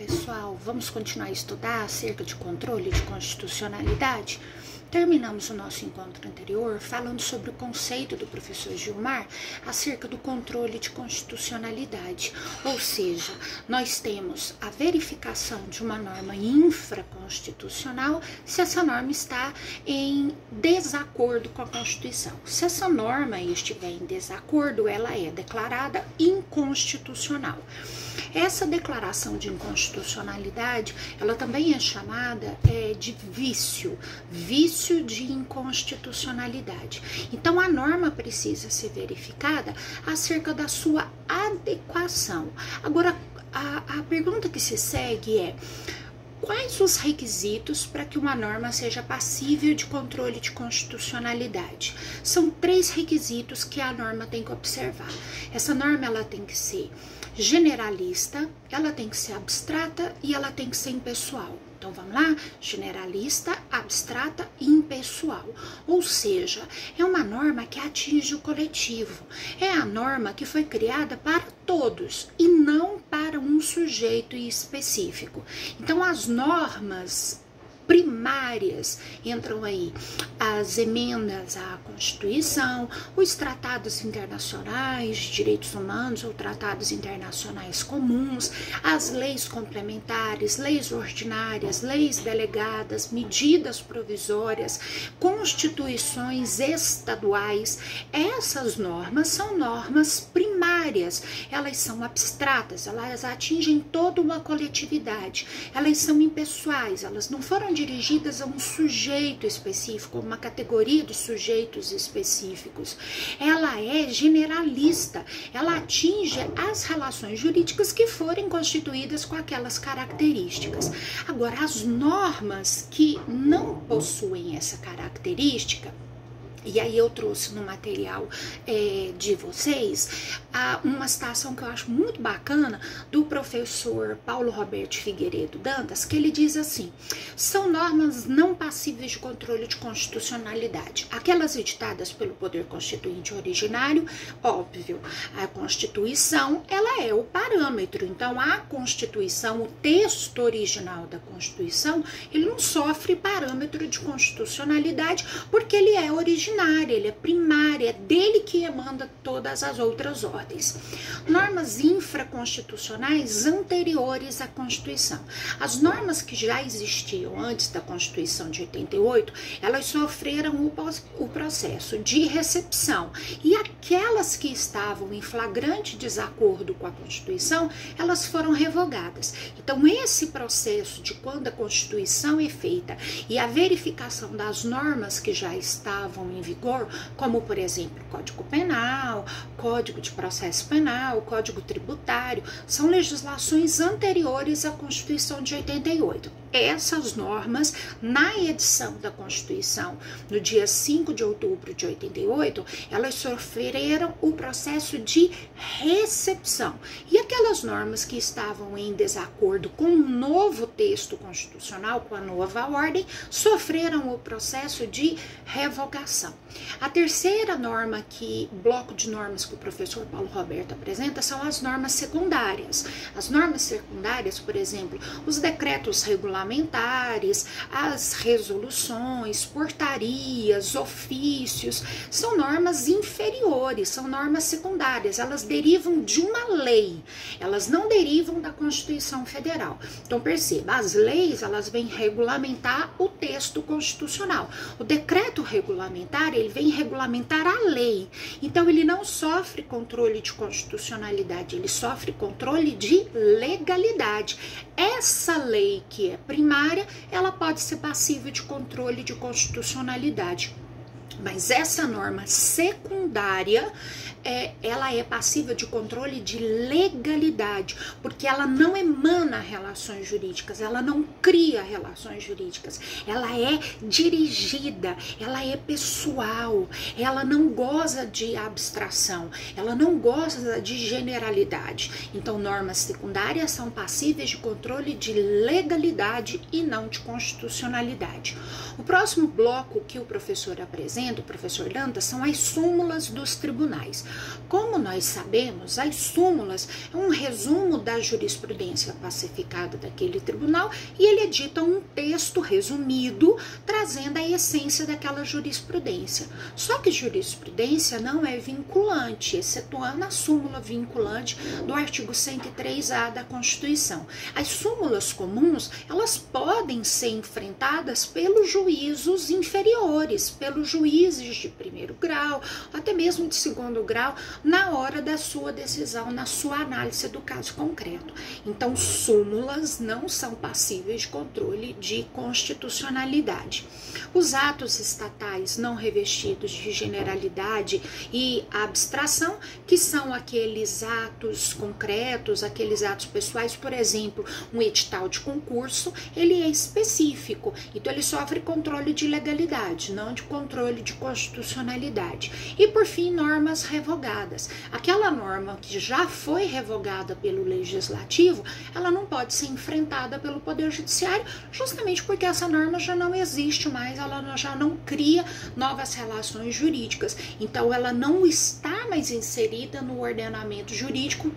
pessoal, vamos continuar a estudar acerca de controle de constitucionalidade? Terminamos o nosso encontro anterior falando sobre o conceito do professor Gilmar acerca do controle de constitucionalidade, ou seja, nós temos a verificação de uma norma infraconstitucional se essa norma está em desacordo com a Constituição. Se essa norma estiver em desacordo, ela é declarada inconstitucional. Essa declaração de inconstitucionalidade, ela também é chamada de vício de inconstitucionalidade. Então, a norma precisa ser verificada acerca da sua adequação. Agora, a pergunta que se segue é: quais os requisitos para que uma norma seja passível de controle de constitucionalidade? São 3 requisitos que a norma tem que observar. Essa norma ela tem que ser generalista, ela tem que ser abstrata e ela tem que ser impessoal. Então vamos lá? Generalista, abstrata e impessoal. Ou seja, é uma norma que atinge o coletivo. É a norma que foi criada para todos e não para um sujeito específico. Então as normas primárias entram aí as emendas à Constituição, os tratados internacionais de direitos humanos ou tratados internacionais comuns, as leis complementares, leis ordinárias, leis delegadas, medidas provisórias, constituições estaduais. Essas normas são normas primárias, elas são abstratas, elas atingem toda uma coletividade, elas são impessoais, elas não foram dirigidas a um sujeito específico, uma categoria de sujeitos específicos. Ela é generalista, ela atinge as relações jurídicas que forem constituídas com aquelas características. Agora, as normas que não possuem essa característica, e aí eu trouxe no material de vocês uma citação que eu acho muito bacana do professor Paulo Roberto Figueiredo Dantas, que ele diz assim: são normas não passíveis de controle de constitucionalidade, aquelas editadas pelo poder constituinte originário. Óbvio, a Constituição ela é o parâmetro, então a Constituição, o texto original da Constituição, ele não sofre parâmetro de constitucionalidade porque ele é original, ele é primário, é dele que emana todas as outras ordens. Normas infraconstitucionais anteriores à Constituição. As normas que já existiam antes da Constituição de 88, elas sofreram o processo de recepção, e aquelas que estavam em flagrante desacordo com a Constituição, elas foram revogadas. Então, esse processo de quando a Constituição é feita e a verificação das normas que já estavam em vigor, como por exemplo Código Penal, Código de Processo Penal, Código Tributário, são legislações anteriores à Constituição de 88. Essas normas, na edição da Constituição, no dia 5 de outubro de 88, elas sofreram o processo de recepção. E aquelas normas que estavam em desacordo com o novo texto constitucional, com a nova ordem, sofreram o processo de revogação. A terceira norma bloco de normas que o professor Paulo Roberto apresenta são as normas secundárias. As normas secundárias, por exemplo, os decretos regulamentares, as resoluções, portarias, ofícios, são normas inferiores, são normas secundárias, elas derivam de uma lei, elas não derivam da Constituição Federal. Então perceba, as leis, elas vêm regulamentar o texto constitucional. O decreto regulamentar, ele vem regulamentar a lei. Então ele não sofre controle de constitucionalidade, ele sofre controle de legalidade. Essa lei que é primária, ela pode ser passível de controle de constitucionalidade. Mas essa norma secundária, ela é passível de controle de legalidade, porque ela não emana relações jurídicas, ela não cria relações jurídicas, ela é dirigida, ela é pessoal, ela não goza de abstração, ela não goza de generalidade. Então, normas secundárias são passíveis de controle de legalidade e não de constitucionalidade. O próximo bloco que o professor apresenta conhecimento, professor Dantas, são as súmulas dos tribunais. Como nós sabemos, as súmulas é um resumo da jurisprudência pacificada daquele tribunal e ele edita um texto resumido, trazendo a essência daquela jurisprudência. Só que jurisprudência não é vinculante, excetuando a súmula vinculante do artigo 103A da Constituição. As súmulas comuns, elas podem ser enfrentadas pelos juízos inferiores, pelos juízes de primeiro grau, até mesmo de segundo grau, na hora da sua decisão, na sua análise do caso concreto. Então, súmulas não são passíveis de controle de constitucionalidade. Os atos estatais não revestidos de generalidade e abstração, que são aqueles atos concretos, aqueles atos pessoais, por exemplo, um edital de concurso, ele é específico, então ele sofre controle de legalidade, não de controle de constitucionalidade. E por fim, normas revogadas. Aquela norma que já foi revogada pelo legislativo, ela não pode ser enfrentada pelo Poder Judiciário, justamente porque essa norma já não existe mais, ela já não cria novas relações jurídicas, então ela não está mais inserida no ordenamento jurídico.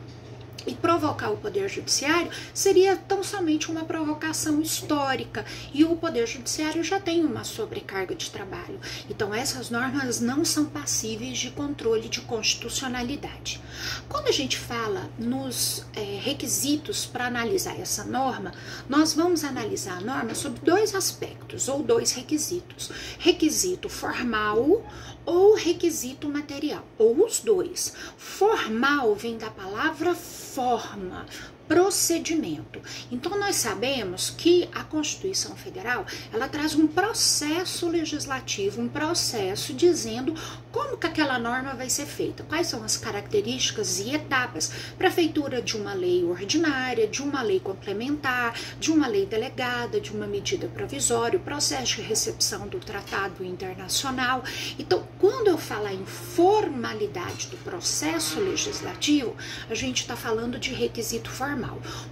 E provocar o Poder Judiciário seria tão somente uma provocação histórica, e o Poder Judiciário já tem uma sobrecarga de trabalho. Então essas normas não são passíveis de controle de constitucionalidade. Quando a gente fala nos requisitos para analisar essa norma, nós vamos analisar a norma sob dois aspectos, ou dois requisitos: requisito formal ou requisito material, ou os dois. Formal vem da palavra forma, procedimento. Então nós sabemos que a Constituição Federal, ela traz um processo legislativo, um processo dizendo como que aquela norma vai ser feita, quais são as características e etapas para a feitura de uma lei ordinária, de uma lei complementar, de uma lei delegada, de uma medida provisória, o processo de recepção do tratado internacional. Então, quando eu falar em formalidade do processo legislativo, a gente está falando de requisito formal.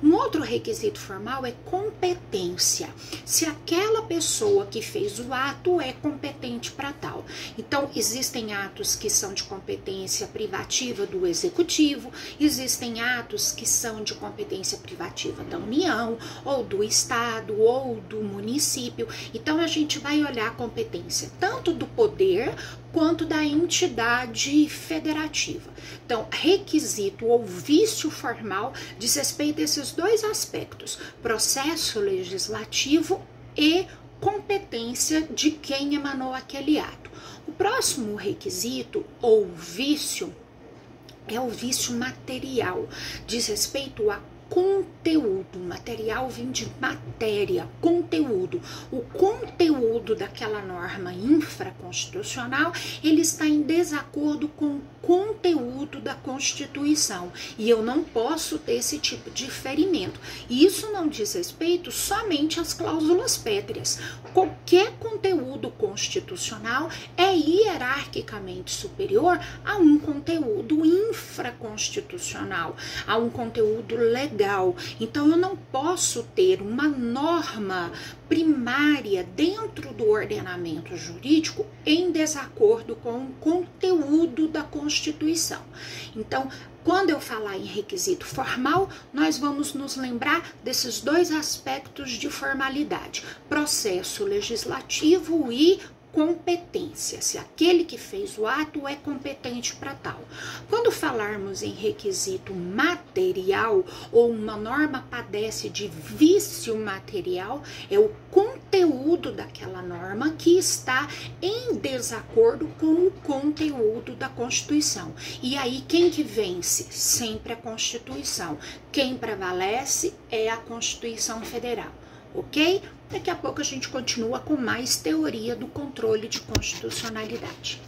Um outro requisito formal é competência. Se aquela pessoa que fez o ato é competente para tal. Então, existem atos que são de competência privativa do Executivo, existem atos que são de competência privativa da União, ou do Estado, ou do município. Então, a gente vai olhar a competência tanto do poder quanto da entidade federativa. Então, requisito ou vício formal diz respeito a esses dois aspectos: processo legislativo e competência de quem emanou aquele ato. O próximo requisito ou vício é o vício material, diz respeito a conteúdo. Material vem de matéria, conteúdo. O conteúdo daquela norma infraconstitucional, ele está em desacordo com o conteúdo da Constituição, e eu não posso ter esse tipo de ferimento. E isso não diz respeito somente às cláusulas pétreas. Qualquer conteúdo constitucional é hierarquicamente superior a um conteúdo infraconstitucional, a um conteúdo legal. Então, eu não posso ter uma norma primária dentro do ordenamento jurídico em desacordo com o conteúdo da Constituição. Então, quando eu falar em requisito formal, nós vamos nos lembrar desses dois aspectos de formalidade: processo legislativo e competência, se aquele que fez o ato é competente para tal. Quando falarmos em requisito material, ou uma norma padece de vício material, é o conteúdo daquela norma que está em desacordo com o conteúdo da Constituição. E aí, quem que vence? Sempre a Constituição. Quem prevalece é a Constituição Federal. Ok? Daqui a pouco a gente continua com mais teoria do controle de constitucionalidade.